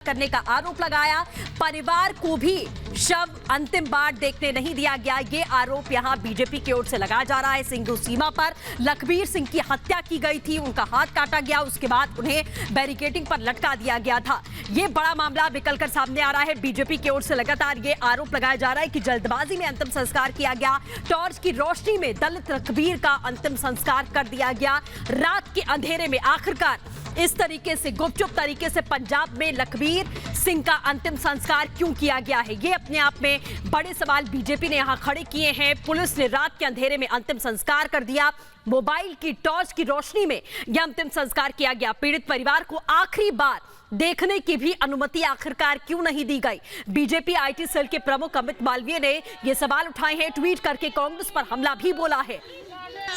करने का आरोप लगाया। परिवार को भी शव अंतिम बार देखने नहीं दिया गया। ये आरोप यहां बीजेपी की ओर से लगाया जा रहा है। सिंधु सीमा पर लखबीर सिंह की हत्या की गई थी, उनका हाथ काटा गया, उसके बाद उन्हें बैरिकेडिंग पर लटका दिया गया था। ये बड़ा मामला निकलकर सामने आ रहा है। बीजेपी की ओर से लगातार ये आरोप लगाया जा रहा है कि जल्दबाजी में अंतिम संस्कार किया गया। टॉर्च की रोशनी में दलित लखबीर का अंतिम संस्कार कर दिया गया। रात के अंधेरे में आखिरकार इस तरीके से गुपचुप तरीके से पंजाब में लखबीर सिंह का अंतिम संस्कार क्यों किया गया है, ये अपने आप में बड़े सवाल बीजेपी ने यहां खड़े किए हैं। पुलिस ने रात के अंधेरे में अंतिम संस्कार कर दिया। मोबाइल की टॉर्च की रोशनी में यह अंतिम संस्कार किया गया। पीड़ित परिवार को आखिरी बार देखने की भी अनुमति आखिरकार क्यों नहीं दी गई? बीजेपी आईटी सेल के प्रमुख अमित मालवीय ने यह सवाल उठाए हैं। ट्वीट करके कांग्रेस पर हमला भी बोला है।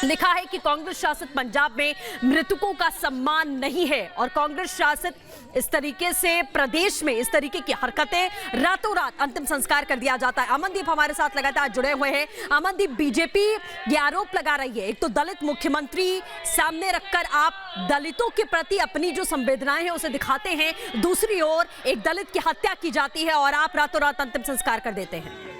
लिखा है कि कांग्रेस शासित पंजाब में मृतकों का सम्मान नहीं है और कांग्रेस शासित इस तरीके से प्रदेश में इस तरीके की हरकतें रातों रात अंतिम संस्कार कर दिया जाता है। अमनदीप हमारे साथ लगातार जुड़े हुए हैं। अमनदीप, बीजेपी ये आरोप लगा रही है, एक तो दलित मुख्यमंत्री सामने रखकर आप दलितों के प्रति अपनी जो संवेदनाएं हैं उसे दिखाते हैं, दूसरी ओर एक दलित की हत्या की जाती है और आप रातों रात अंतिम संस्कार कर देते हैं।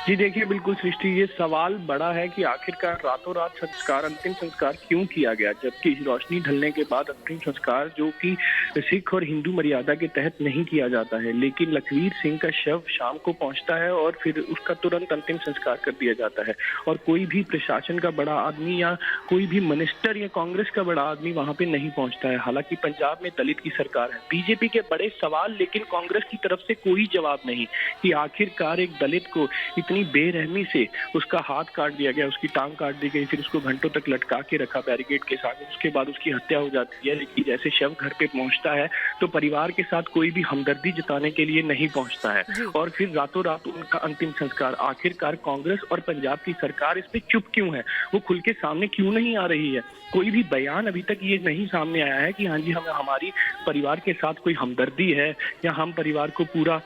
जी देखिए, बिल्कुल सृष्टि, ये सवाल बड़ा है कि आखिरकार रातों रात संस्कार, अंतिम संस्कार क्यों किया गया, जबकि रोशनी ढलने के बाद अंतिम संस्कार जो कि सिख और हिंदू मर्यादा के तहत नहीं किया जाता है। लेकिन लखबीर सिंह का शव शाम को पहुंचता है और फिर उसका तुरंत अंतिम संस्कार कर दिया जाता है और कोई भी प्रशासन का बड़ा आदमी या कोई भी मिनिस्टर या कांग्रेस का बड़ा आदमी वहां पे नहीं पहुंचता है। हालांकि पंजाब में दलित की सरकार है। बीजेपी के बड़े सवाल, लेकिन कांग्रेस की तरफ से कोई जवाब नहीं कि आखिरकार एक दलित को इतनी बेरहमी से उसका हाथ काट दिया गया, उसकी टांग काट दी गई, फिर उसको घंटों तक लटका के रखा बैरिकेड के साथ, उसके बाद उसकी हत्या हो जाती है। लेकिन जैसे शव घर पे पहुंचता है तो परिवार के साथ कोई भी हमदर्दी जताने के लिए नहीं पहुंचता है और फिर रातों रात उनका अंतिम संस्कार। आखिरकार कांग्रेस और पंजाब की सरकार इस पे चुप क्यों है? वो खुल के सामने क्यों नहीं आ रही है? कोई भी बयान अभी तक ये नहीं सामने आया है कि हाँ जी, हमें हमारी परिवार के साथ कोई हमदर्दी है या हम परिवार को पूरा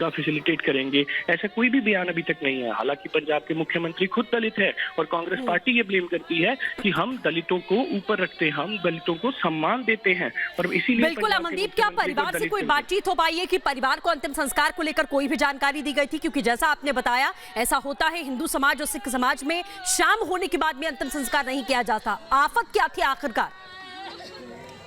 फैसिलिटेट करेंगे। ऐसा कोई भी बयान अभी तक नहीं है। हालांकि पंजाब के मुख्यमंत्री खुद दलित है और कांग्रेस पार्टी ये ब्लेम करती है कि हम दलितों को ऊपर रखते हैं, हम दलितों को सम्मान देते हैं और इसीलिए बिल्कुल। अमनदीप, क्या परिवार से कोई बातचीत हो पाई है कि परिवार को अंतिम संस्कार को लेकर कोई भी जानकारी दी गई थी? क्योंकि जैसा आपने बताया, ऐसा होता है हिंदू समाज और सिख समाज में, शाम होने के बाद में अंतिम संस्कार नहीं किया जाता। आफत क्या थी आखिरकार?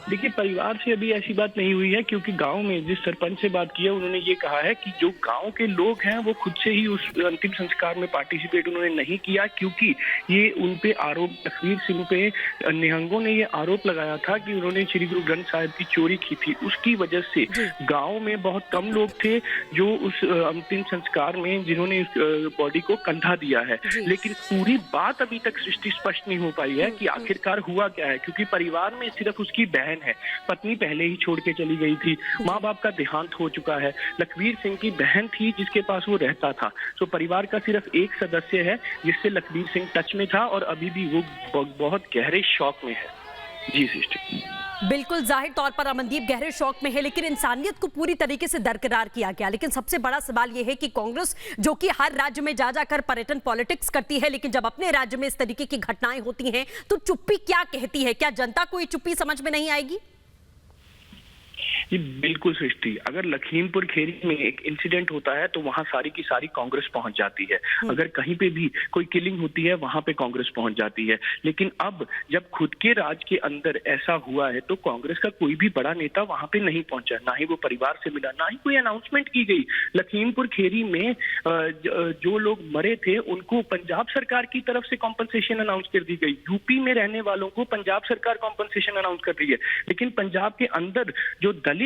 देखिए, परिवार से अभी ऐसी बात नहीं हुई है क्योंकि गांव में जिस सरपंच से बात की है उन्होंने ये कहा है कि जो गांव के लोग हैं वो खुद से ही उस अंतिम संस्कार में पार्टिसिपेट उन्होंने नहीं किया, क्योंकि ये उन पे आरोप, लखबीर सिंह पे निहंगों ने ये आरोप लगाया था कि उन्होंने श्री गुरु ग्रंथ साहिब की चोरी की थी। उसकी वजह से गाँव में बहुत कम लोग थे जो उस अंतिम संस्कार में जिन्होंने उस बॉडी को कंधा दिया है। लेकिन पूरी बात अभी तक सृष्टि स्पष्ट नहीं हो पाई है कि आखिरकार हुआ क्या है, क्योंकि परिवार में सिर्फ उसकी बहन है, पत्नी पहले ही छोड़ के चली गई थी, माँ बाप का देहांत हो चुका है, लखबीर सिंह की बहन थी जिसके पास वो रहता था। तो परिवार का सिर्फ एक सदस्य है जिससे लखबीर सिंह टच में था और अभी भी वो बहुत गहरे शौक में है। जी सिस्टर, बिल्कुल, जाहिर तौर पर अमनदीप गहरे शौक में है, लेकिन इंसानियत को पूरी तरीके से दरकिरार किया गया। लेकिन सबसे बड़ा सवाल यह है कि कांग्रेस जो कि हर राज्य में जा जाकर पर्यटन पॉलिटिक्स करती है, लेकिन जब अपने राज्य में इस तरीके की घटनाएं होती हैं तो चुप्पी क्या कहती है? क्या जनता को ये चुप्पी समझ में नहीं आएगी? जी बिल्कुल सृष्टि, अगर लखीमपुर खेरी में एक इंसिडेंट होता है तो वहां सारी की सारी कांग्रेस पहुंच जाती है। अगर कहीं पे भी कोई किलिंग होती है वहां पे कांग्रेस पहुंच जाती है। लेकिन अब जब खुद के राज्य के अंदर ऐसा हुआ है तो कांग्रेस का कोई भी बड़ा नेता वहां पे नहीं पहुंचा, ना ही वो परिवार से मिला, ना ही कोई अनाउंसमेंट की गई। लखीमपुर खेरी में जो लोग मरे थे उनको पंजाब सरकार की तरफ से कॉम्पनसेशन अनाउंस कर दी गई। यूपी में रहने वालों को पंजाब सरकार कॉम्पनसेशन अनाउंस कर रही है, लेकिन पंजाब के अंदर जो दलित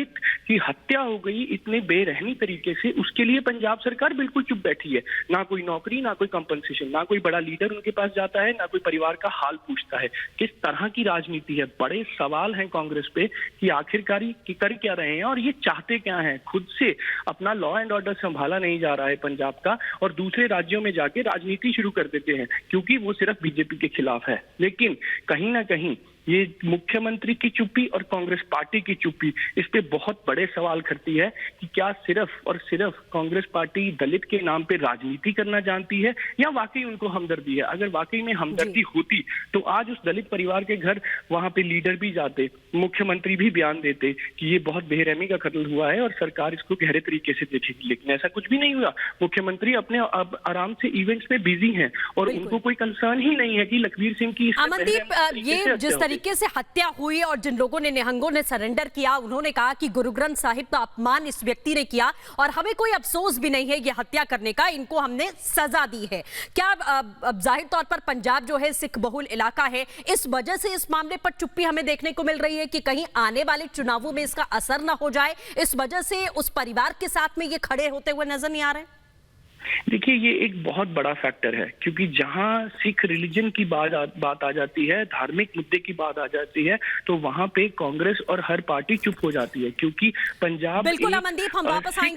की हत्या हो गई इतने बेरहमी तरीके से, उसके लिए पंजाब सरकार बिल्कुल चुप बैठी है। ना कोई नौकरी, ना कोई कंपनसेशन, ना कोई बड़ा लीडर उनके पास जाता है, ना कोई परिवार का हाल पूछता है। किस तरह की राजनीति है? बड़े सवाल हैं कांग्रेस पे कि आखिरकार कर क्या रहे हैं और ये चाहते क्या हैं। खुद से अपना लॉ एंड ऑर्डर संभाला नहीं जा रहा है पंजाब का और दूसरे राज्यों में जाके राजनीति शुरू कर देते हैं क्योंकि वो सिर्फ बीजेपी के खिलाफ है। लेकिन कहीं ना कहीं ये मुख्यमंत्री की चुप्पी और कांग्रेस पार्टी की चुप्पी इस पे बहुत बड़े सवाल करती है कि क्या सिर्फ और सिर्फ कांग्रेस पार्टी दलित के नाम पे राजनीति करना जानती है या वाकई उनको हमदर्दी है। अगर वाकई में हमदर्दी होती तो आज उस दलित परिवार के घर वहां पे लीडर भी जाते, मुख्यमंत्री भी बयान देते कि ये बहुत बेरहमी का कत्ल हुआ है और सरकार इसको गहरे तरीके से देखेगी। लेकिन ऐसा कुछ भी नहीं हुआ। मुख्यमंत्री अपने आराम से इवेंट्स में बिजी हैं और उनको कोई कंसर्न ही नहीं है कि लखबीर सिंह की। अमनदीप, ये जिस तरीके से हत्या हुई और जिन लोगों ने निहंगों ने सरेंडर किया, उन्होंने कहा कि गुरु ग्रंथ साहिब का अपमान इस व्यक्ति ने किया और हमें कोई अफसोस भी नहीं है ये हत्या करने का, इनको हमने सजा दी है। क्या अब जाहिर तौर पर पंजाब जो है सिख बहुल इलाका है, इस वजह से इस मामले पर चुप्पी हमें देखने को मिल रही है कि कहीं आने वाले चुनावों में इसका असर ना हो जाए, इस वजह से उस परिवार के साथ में ये खड़े होते हुए नजर नहीं आ रहे? देखिए, ये एक बहुत बड़ा फैक्टर है क्योंकि जहां सिख रिलीजन की बात आ जाती है, धार्मिक मुद्दे की बात आ जाती है, तो वहां पे कांग्रेस और हर पार्टी चुप हो जाती है क्योंकि पंजाब। बिल्कुल अमनदीप, हम वापस आएंगे।